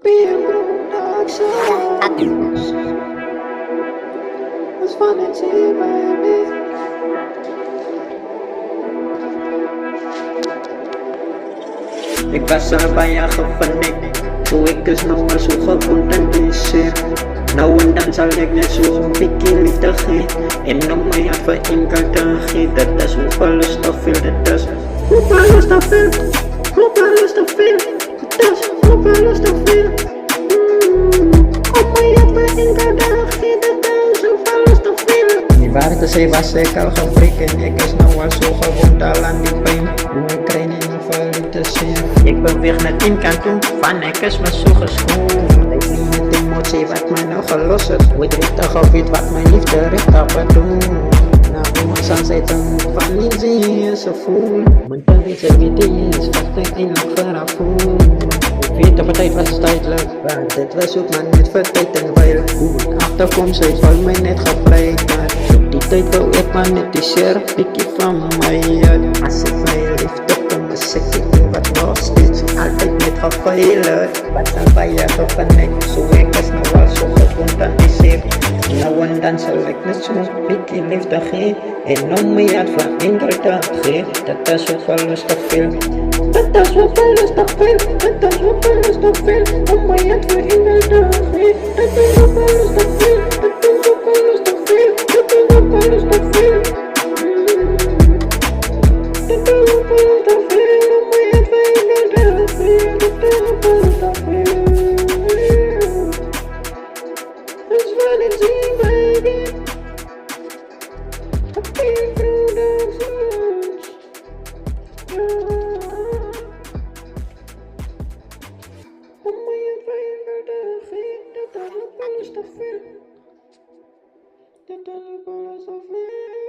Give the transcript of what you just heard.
Ik was er bij je gevernekt, toen ik eens nog maar zo gecontenteerd. Nou en dan zal ik net zo een pikje liefde geven. En nog meer even in kaarten geven. Dat is hoeveel lust te veel, dat is hoeveel lust te veel. Hoeveel lust te veel, dat is hoeveel lust te veel. Op mij even in kaarten geven, dat is hoeveel lust te veel. Niet waar te zeggen was ik al gebreken. Ik is nou al zo gewond al aan die pijn. Hoe ik krijg niet veel liefde zien. Ik beweeg naar 10 kant toe, van ik is me zo geschoten. Ik zie niet emotie wat mij nou gelost het. Weet richtig of weet wat mijn liefde recht op het doen. Nou, iemand zal zeggen van niet zien ze voel. Mijn tand is er weet is, wat ik eindelijk vooraf voel. Ik weet op het tijd was tijdelijk, want dit was ook maar net voor tijd en wijl. Hoe ik achterkom, zij zal mij net gevleid. Op die tijd wou ik maar net die sheriff pikkie van mij uit. Als ik vrije liefde kom, dan zeg ik wat nog steeds altijd net geveilig. Wat zal bij je gevernekt, zo ik is nou al zo gecontenteerd. Nou en dan zal ik net zo'n pikkie liefde geven. En om mij uit voor enkel te geven, dat is hoeveel lust te veel. Dat is hoeveel lust te veel, dat is hoeveel lust te veel. Om mij uit voor enkel te geven, dat is hoeveel lust te veel. Dat is hoeveel lust te veel, dat is hoeveel lust te veel. Dat is hoeveel lust te veel, om mij uit voor enkel te geven, dat is hoeveel lust te veel. That's what it's in, baby. I feel through the floods. Om mij het vreemde te geven, dat is hoeveel lust te veel. Dat is hoeveel lust te veel.